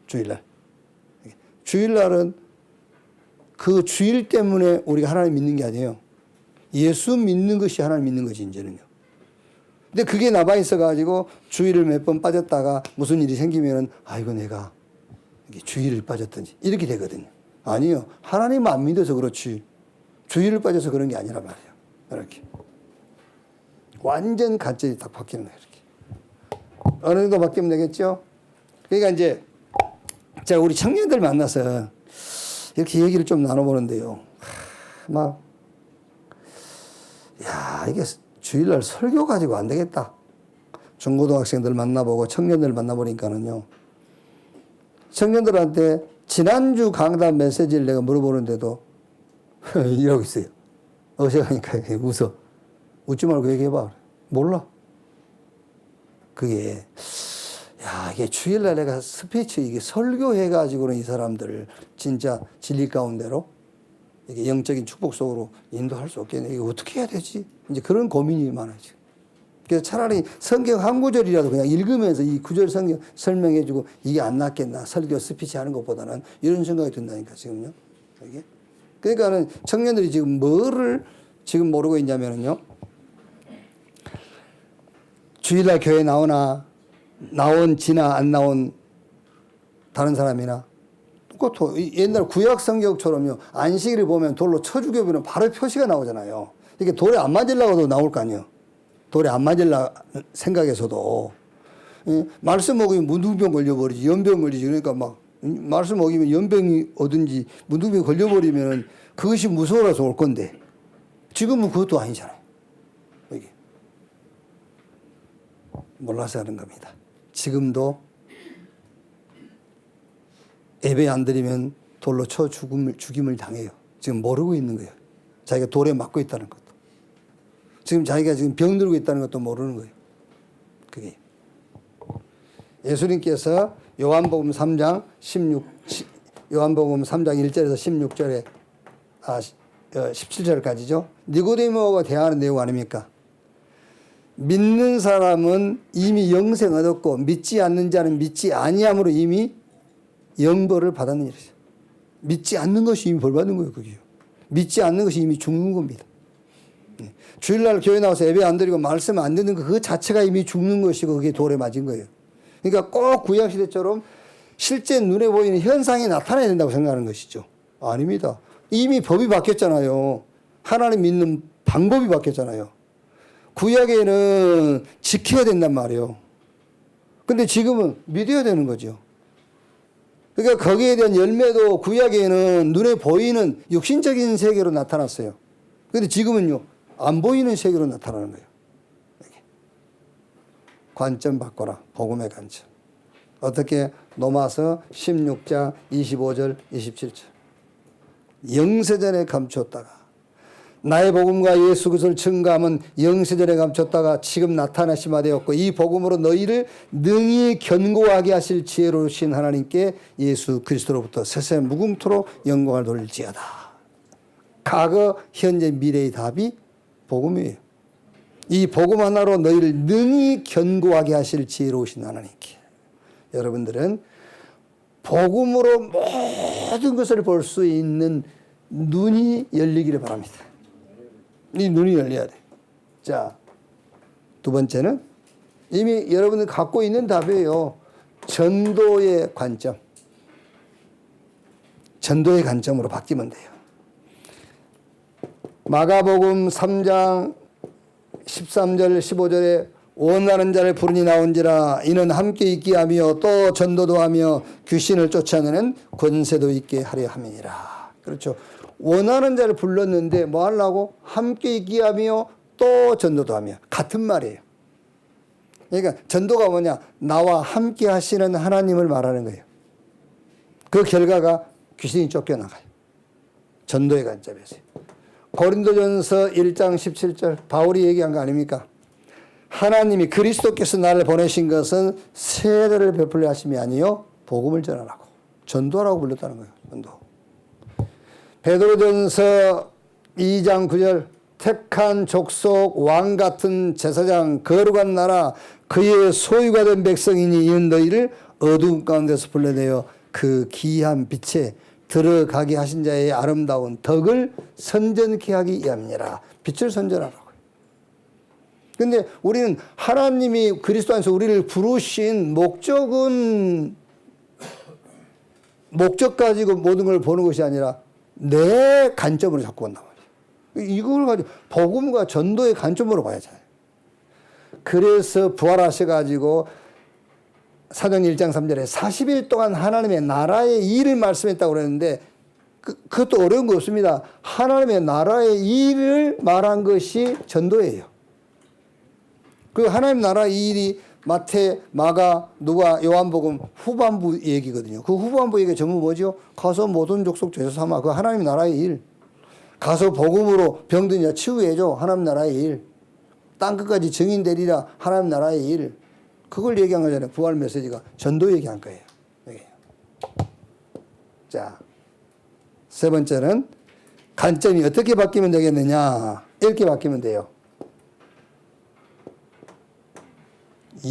주일날. 주일날은 그 주일 때문에 우리가 하나님 믿는 게 아니에요. 예수 믿는 것이 하나님 믿는 거지, 이제는요. 근데 그게 남아 있어가지고 주일을 몇 번 빠졌다가 무슨 일이 생기면은, 아이고, 내가 주일을 빠졌든지, 이렇게 되거든요. 아니요. 하나님 안 믿어서 그렇지. 주일을 빠져서 그런 게 아니란 말이에요. 이렇게. 완전 관점이 딱 바뀌는 거예요, 이렇게. 어느 정도 바뀌면 되겠죠? 그러니까 이제, 제가 우리 청년들 만나서 이렇게 얘기를 좀 나눠보는데요. 막, 야, 이게 주일날 설교 가지고 안 되겠다. 중고등학생들 만나보고 청년들 만나보니까는요. 청년들한테 지난주 강단 메시지를 내가 물어보는데도 이러고 있어요. 어색하니까 웃어. 웃지 말고 얘기해봐. 몰라. 그게, 야, 이게 주일날 내가 스피치, 이게 설교해가지고는 이 사람들을 진짜 진리 가운데로 이게 영적인 축복 속으로 인도할 수 없겠네. 이거 어떻게 해야 되지? 이제 그런 고민이 많아지고. 그래서 차라리 성경 한 구절이라도 그냥 읽으면서 이 구절 성경 설명해주고 이게 안 낫겠나. 설교 스피치 하는 것보다는 이런 생각이 든다니까, 지금요. 이게. 그러니까는 청년들이 지금 뭐를 지금 모르고 있냐면요. 주일날 교회 나오나, 나온지나 안 나온 다른 사람이나 똑같아. 옛날 구약 성경처럼요. 안식일을 보면 돌로 쳐 죽여보면 바로 표시가 나오잖아요. 이게 돌에 안 맞으려고도 나올 거 아니에요. 돌에 안 맞으려 생각에서도. 말씀 먹으면 문둥병 걸려버리지, 연병 걸리지. 그러니까 막 말씀 먹이면 연병이 오든지 문둥병 걸려버리면 그것이 무서워서 올 건데 지금은 그것도 아니잖아요. 이게 몰라서 하는 겁니다. 지금도 예배 안 드리면 돌로 쳐 죽임을 당해요. 지금 모르고 있는 거예요. 자기가 돌에 맞고 있다는 것도. 지금 자기가 지금 병들고 있다는 것도 모르는 거예요. 그게. 예수님께서 요한복음 3장 1절에서 16절에 17절까지죠. 니고데모가 대하는 내용 아닙니까? 믿는 사람은 이미 영생 얻었고 믿지 않는 자는 믿지 아니함으로 이미 영벌을 받았는 일이죠. 믿지 않는 것이 이미 벌 받는 거예요. 그게요. 믿지 않는 것이 이미 죽는 겁니다. 주일날 교회 나와서 예배 안 드리고 말씀 안 듣는 거 그 자체가 이미 죽는 것이고 그게 돌에 맞은 거예요. 그러니까 꼭 구약시대처럼 실제 눈에 보이는 현상이 나타나야 된다고 생각하는 것이죠. 아닙니다. 이미 법이 바뀌었잖아요. 하나님 믿는 방법이 바뀌었잖아요. 구약에는 지켜야 된단 말이에요. 근데 지금은 믿어야 되는 거죠. 그러니까 거기에 대한 열매도 구약에는 눈에 보이는 육신적인 세계로 나타났어요. 근데 지금은요, 안 보이는 세계로 나타나는 거예요. 관점 바꿔라. 복음의 관점. 어떻게? 로마서 16장 25절 27절. 영세전에 감췄다가 나의 복음과 예수 그리스도를 증거함은 영세전에 감췄다가 지금 나타나심이 되었고 이 복음으로 너희를 능히 견고하게 하실 지혜로우신 하나님께 예수 그리스도로부터 세세 무궁토록 영광을 돌릴지어다. 과거, 현재, 미래의 답이 복음이에요. 이 복음 하나로 너희를 능히 견고하게 하실 지혜로우신 하나님께. 여러분들은 복음으로 모든 것을 볼 수 있는 눈이 열리기를 바랍니다. 이 눈이 열려야 돼. 자, 두 번째는 이미 여러분들 갖고 있는 답이에요. 전도의 관점. 전도의 관점으로 바뀌면 돼요. 마가복음 3장 13절 15절에 원하는 자를 부르니 나온지라 이는 함께 있게 하며 또 전도도 하며 귀신을 쫓아내는 권세도 있게 하려 함이니라. 그렇죠. 원하는 자를 불렀는데 뭐 하려고? 함께 있게 하며 또 전도도 하며. 같은 말이에요. 그러니까 전도가 뭐냐? 나와 함께 하시는 하나님을 말하는 거예요. 그 결과가 귀신이 쫓겨나가요. 전도의 관점에서. 고린도전서 1장 17절 바울이 얘기한 거 아닙니까? 하나님이 그리스도께서 나를 보내신 것은 세례를 베풀려 하심이 아니요 복음을 전하라고. 전도라고 불렀다는 거예요. 전도. 베드로전서 2장 9절 택한 족속 왕 같은 제사장 거룩한 나라 그의 소유가 된 백성이니 이는 너희를 어두운 가운데서 불러내어 그 기이한 빛에 들어가게 하신 자의 아름다운 덕을 선전케 하기 위함이니라. 빛을 선전하라고. 근데 우리는 하나님이 그리스도 안에서 우리를 부르신 목적은 목적 가지고 모든 걸 보는 것이 아니라 내 관점으로 자꾸 본단 말이에요. 이걸 가지고 복음과 전도의 관점으로 봐야죠. 그래서 부활하셔가지고 사도행 1장 3절에 40일 동안 하나님의 나라의 일을 말씀했다고 그랬는데 그것도 어려운 거 없습니다. 하나님의 나라의 일을 말한 것이 전도예요. 그 하나님 나라의 일이 마태, 마가, 누가, 요한복음 후반부 얘기거든요. 그 후반부 얘기가 전부 뭐죠? 가서 모든 족속 죄수 삼아. 그 하나님 나라의 일. 가서 복음으로 병든 자 치유해줘. 하나님 나라의 일. 땅끝까지 증인되리라. 하나님 나라의 일. 그걸 얘기한 거잖아요. 부활 메시지가. 전도 얘기한 거예요. 자, 세 번째는 관점이 어떻게 바뀌면 되겠느냐. 이렇게 바뀌면 돼요.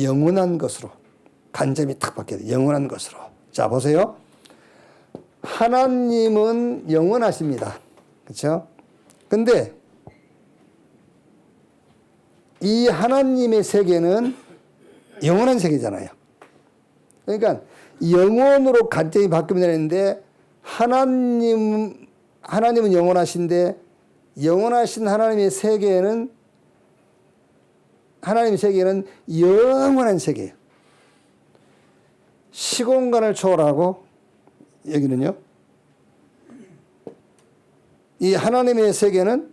영원한 것으로. 관점이 탁 바뀌어야 돼요. 영원한 것으로. 자, 보세요. 하나님은 영원하십니다. 그렇죠? 근데 이 하나님의 세계는 영원한 세계잖아요. 그러니까 영원으로 관점이 바뀌면 되는데 하나님은 영원하신데 영원하신 하나님의 세계는 영원한 세계예요. 시공간을 초월하고 여기는요. 이 하나님의 세계는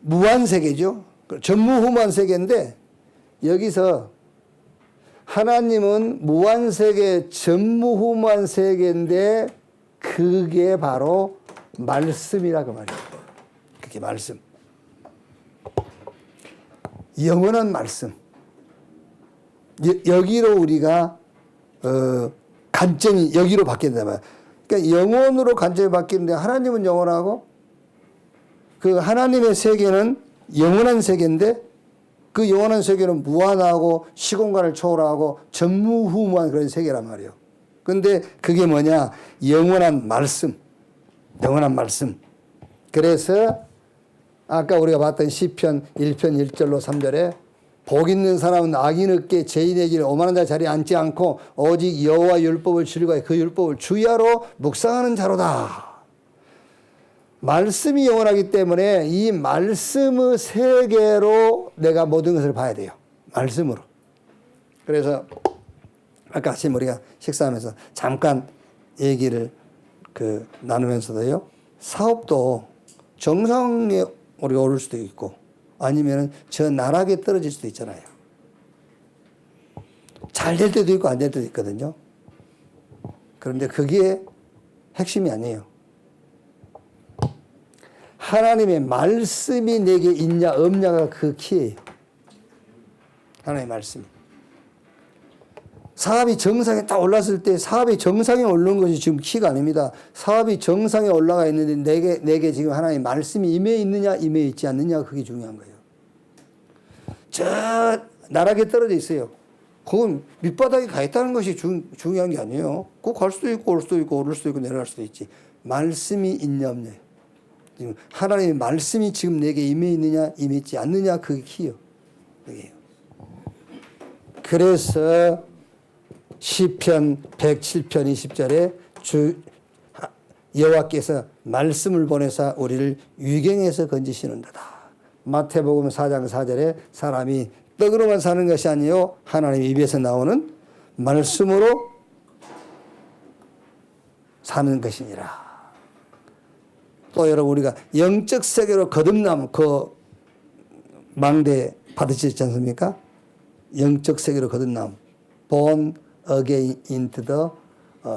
무한 세계죠. 전무후무한 세계인데 여기서 하나님은 무한 세계, 전무후무한 세계인데 그게 바로 말씀이라고 말이에요. 그게 말씀. 영원한 말씀. 여기로 우리가 관점이 여기로 바뀐다 말이에요. 그러니까 영원으로 관점이 바뀌는데 하나님은 영원하고 그 하나님의 세계는 영원한 세계인데 그 영원한 세계는 무한하고 시공간을 초월하고 전무후무한 그런 세계란 말이에요. 근데 그게 뭐냐? 영원한 말씀. 영원한 말씀. 그래서 아까 우리가 봤던 시편 1편 1절로 3절에 복 있는 사람은 악인 없게 죄인의 길에 오만한 자 자리에 앉지 않고 오직 여호와 율법을 즐거워해 그 율법을 주야로 묵상하는 자로다. 말씀이 영원하기 때문에 이 말씀의 세계로 내가 모든 것을 봐야 돼요. 말씀으로. 그래서 아까 아침 우리가 식사하면서 잠깐 얘기를 나누면서도요. 사업도 정상에 우리가 오를 수도 있고 아니면 저 나락에 떨어질 수도 있잖아요. 잘 될 때도 있고 안 될 때도 있거든요. 그런데 그게 핵심이 아니에요. 하나님의 말씀이 내게 있냐 없냐가 그 키예요. 하나님의 말씀이. 사업이 정상에 딱 올랐을 때 사업이 정상에 오르는 것이 지금 키가 아닙니다. 사업이 정상에 올라가 있는데 내게 지금 하나님의 말씀이 임해 있느냐 임해 있지 않느냐가 그게 중요한 거예요. 저 나락에 떨어져 있어요. 그건 밑바닥에 가 있다는 것이 중요한 게 아니에요. 그거 갈 수도 있고 올 수도 있고 오를 수도 있고 내려갈 수도 있지. 말씀이 있냐 없냐. 지금 하나님의 말씀이 지금 내게 임해 있느냐 임해 있지 않느냐 그게 키요. 그게요. 그래서 시편 107편 20절에 여호와께서 말씀을 보내사 우리를 위경에서 건지시는도다. 마태복음 4장 4절에 사람이 떡으로만 사는 것이 아니요 하나님 입에서 나오는 말씀으로 사는 것이니라. 또 여러분 우리가 영적 세계로 거듭남 그 망대 받으셨지 않습니까? 영적 세계로 거듭남. born again into the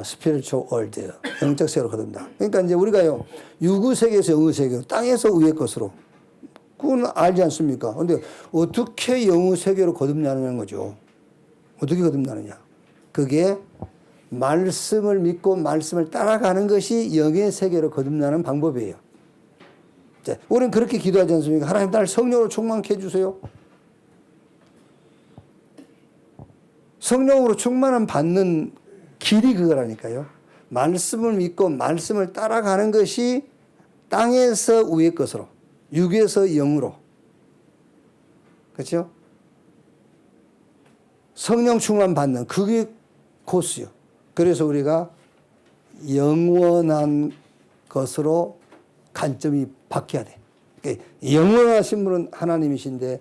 spiritual world. 영적 세계로 거듭남. 그러니까 이제 우리가요 유구 세계에서 영의 세계로 땅에서 위의 것으로 그건 알지 않습니까? 그런데 어떻게 영의 세계로 거듭나는 거죠? 어떻게 거듭나느냐? 그게 말씀을 믿고 말씀을 따라가는 것이 영의 세계로 거듭나는 방법이에요. 자, 우리는 그렇게 기도하지 않습니까? 하나님 날 성령으로 충만케 해주세요. 성령으로 충만함 받는 길이 그거라니까요. 말씀을 믿고 말씀을 따라가는 것이 땅에서 위의 것으로 육에서 영으로. 그렇죠? 성령 충만 받는 그게 코스요. 그래서 우리가 영원한 것으로 관점이 바뀌어야 돼. 그러니까 영원하신 분은 하나님이신데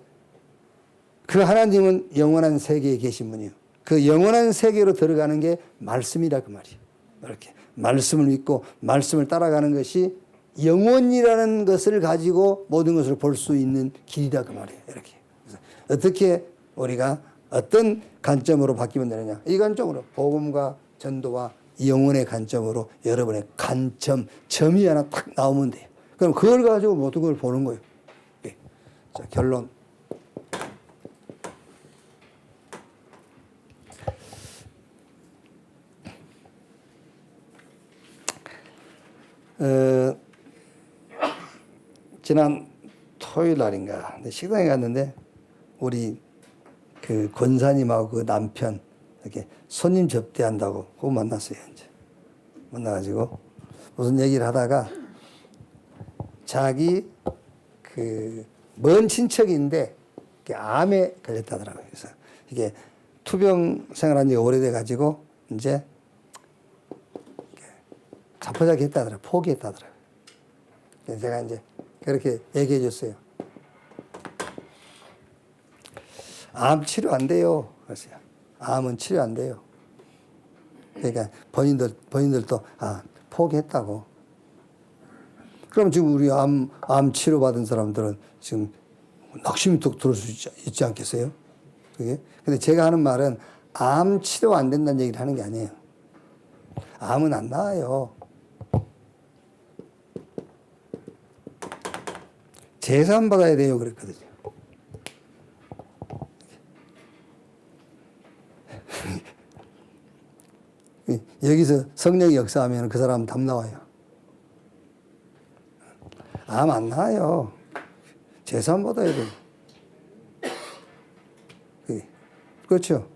그 하나님은 영원한 세계에 계신 분이요. 그 영원한 세계로 들어가는 게 말씀이라 그 말이에요. 이렇게 말씀을 믿고 말씀을 따라가는 것이 영원이라는 것을 가지고 모든 것을 볼 수 있는 길이다 그 말이에요. 이렇게. 그래서 어떻게 우리가 어떤 관점으로 바뀌면 되느냐? 이 관점으로 복음과 전도와 영혼의 관점으로 여러분의 관점, 점이 하나 딱 나오면 돼요. 그럼 그걸 가지고 모든 걸 보는 거예요. 네. 자, 결론. 지난 토요일 날인가 식당에 갔는데 우리 그 권사님하고 그 남편 이렇게 손님 접대한다고 그거 만났어요. 이제 만나가지고 무슨 얘기를 하다가 자기 그 먼 친척인데 암에 걸렸다더라고요. 그래서 이게 투병 생활한 지 오래돼 가지고 이제 자포자기 했다더라고요. 포기했다더라고요. 그래서 제가 이제 그렇게 얘기해 줬어요. 암 치료 안 돼요. 그랬어요. 암은 치료 안 돼요. 그러니까 본인들도 포기했다고. 그럼 지금 우리 암 치료 받은 사람들은 지금 낙심이 뚝 들을 수 있지 않겠어요? 그게? 근데 제가 하는 말은 암 치료 안 된다는 얘기를 하는 게 아니에요. 암은 안 나아요. 제산 받아야 돼요. 그랬거든요. 여기서 성령이 역사하면 그 사람은 답 나와요. 암 안 나아요. 제산 받아야 돼요. 그렇죠.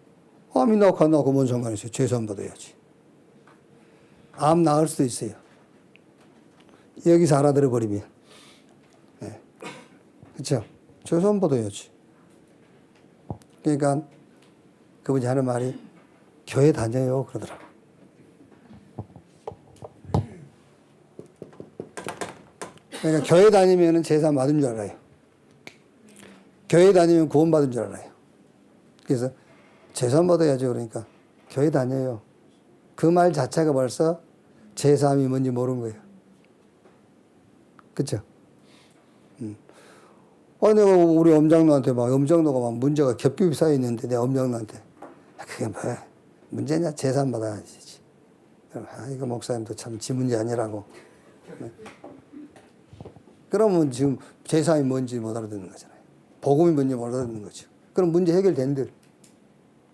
암이 나고 안 나고 뭔 상관이 있어요. 제산 받아야지. 암 나을 수도 있어요. 여기서 알아들어 버리면. 네. 그렇죠. 제산 받아야지. 그러니까 그분이 하는 말이 교회 다녀요 그러더라고. 그러니까 교회 다니면은 제사 받은 줄 알아요. 교회 다니면 구원 받은 줄 알아요. 그래서 제사 받아야죠. 그러니까 교회 다녀요. 그 말 자체가 벌써 제사함이 뭔지 모르는 거예요. 그렇죠? 내가 우리 엄장로한테 엄장로가 문제가 겹겹이 쌓여 있는데 내가 엄장로한테 그게 뭐야? 문제냐? 제사 받아야지. 이거 목사님도 참 지 문제 아니라고. 그러면 지금 제사함이 뭔지 못 알아듣는 거잖아요. 복음이 뭔지 못 알아듣는 거죠. 그럼 문제 해결된들.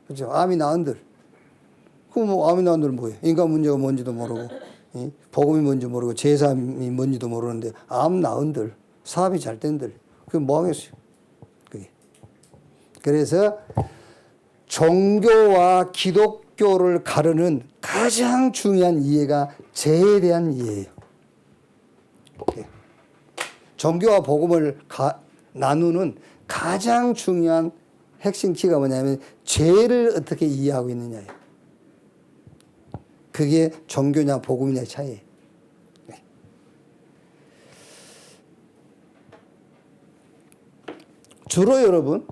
그렇죠? 암이 나은들. 그럼 암이 나은들은 뭐예요? 인간 문제가 뭔지도 모르고, 복음이 뭔지 모르고, 제사함이 뭔지도 모르는데, 암 나은들, 사업이 잘 된들. 그게 뭐 하겠어요? 그게. 그래서 종교와 기독교를 가르는 가장 중요한 이해가 죄에 대한 이해예요. 종교와 복음을 나누는 가장 중요한 핵심 키가 뭐냐면 죄를 어떻게 이해하고 있느냐예요. 그게 종교냐 복음이냐의 차이예요. 네. 주로 여러분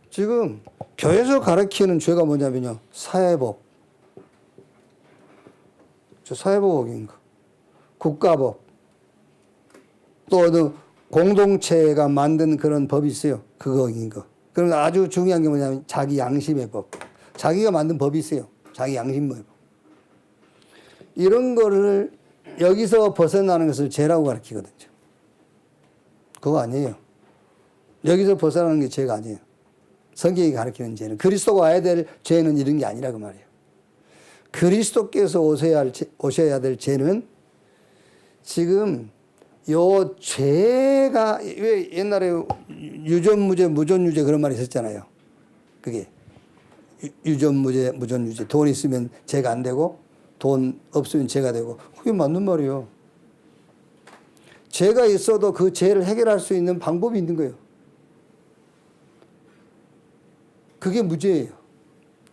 지금 교회에서 가르치는 죄가 뭐냐면요. 사회법. 사회법인 거. 국가법. 또 어느 공동체가 만든 그런 법이 있어요. 그거인 거. 그럼 아주 중요한 게 뭐냐면 자기 양심의 법. 자기가 만든 법이 있어요. 자기 양심의 법. 이런 거를 여기서 벗어나는 것을 죄라고 가르치거든요. 그거 아니에요. 여기서 벗어나는 게 죄가 아니에요. 성경이 가르치는 죄는 그리스도가 와야 될 죄는 이런 게 아니라 그 말이에요. 그리스도께서 오셔야 될 죄는 지금 요 죄가 왜 옛날에 유전무죄 무전유죄 그런 말이 있었잖아요. 그게 유전무죄 무전유죄 돈 있으면 죄가 안 되고 돈 없으면 죄가 되고 그게 맞는 말이에요. 죄가 있어도 그 죄를 해결할 수 있는 방법이 있는 거예요. 그게 무죄예요.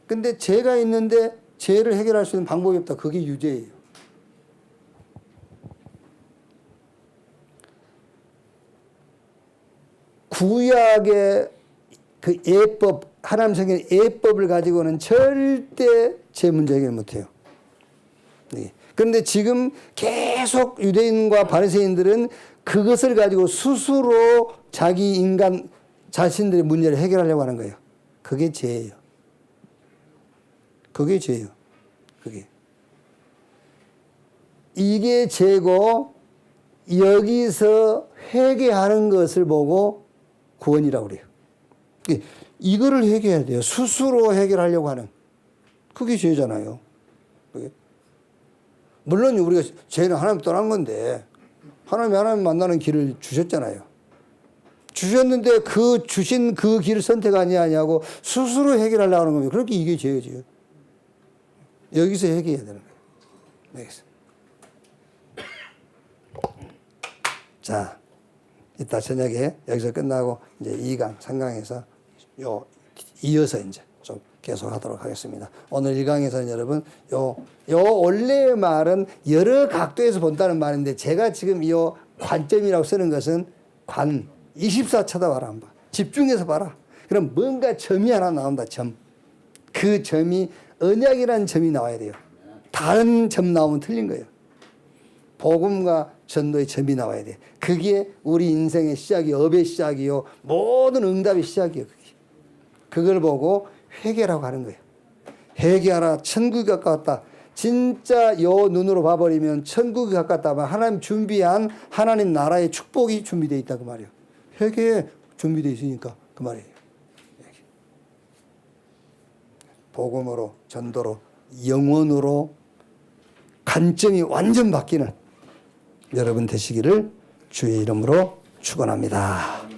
근데 죄가 있는데 죄를 해결할 수 있는 방법이 없다. 그게 유죄예요. 구약의 그 예법, 하나님 성경의 예법을 가지고는 절대 제 문제 해결 못해요. 네. 그런데 지금 계속 유대인과 바리새인들은 그것을 가지고 스스로 자기 인간 자신들의 문제를 해결하려고 하는 거예요. 그게 죄예요. 그게 죄예요. 그게. 이게 죄고 여기서 회개하는 것을 보고 구원이라고 그래요. 이거를 회개해야 돼요. 스스로 해결하려고 하는. 그게 죄잖아요. 그게. 물론 우리가 죄는 하나님 떠난 건데 하나님이 하나님 만나는 길을 주셨잖아요. 주셨는데 그 주신 그 길을 선택 아니하냐고 스스로 해결하려고 하는 겁니다. 그렇게 이게 죄죠. 여기서 회개해야 되는 거예요. 여기서. 자, 이따 저녁에 여기서 끝나고 이제 2강, 3강에서 이어서 이제 좀 계속 하도록 하겠습니다. 오늘 1강에서는 여러분 요 원래의 말은 여러 각도에서 본다는 말인데 제가 지금 이 관점이라고 쓰는 것은 24 쳐다봐라 한번. 집중해서 봐라. 그럼 뭔가 점이 하나 나온다. 점. 그 점이 언약이라는 점이 나와야 돼요. 다른 점 나오면 틀린 거예요. 복음과 전도의 점이 나와야 돼. 그게 우리 인생의 시작이 업의 시작이요. 모든 응답의 시작이요. 그걸 보고 회개라고 하는 거예요. 회개하라. 천국이 가까웠다. 진짜 요 눈으로 봐버리면 천국이 가깝다면 하나님 준비한 하나님 나라의 축복이 준비되어 있다 그 말이에요. 회개에 준비되어 있으니까 그 말이에요. 복음으로 전도로 영원으로 관점이 완전 바뀌는 여러분 되시기를 주의 이름으로 축원합니다.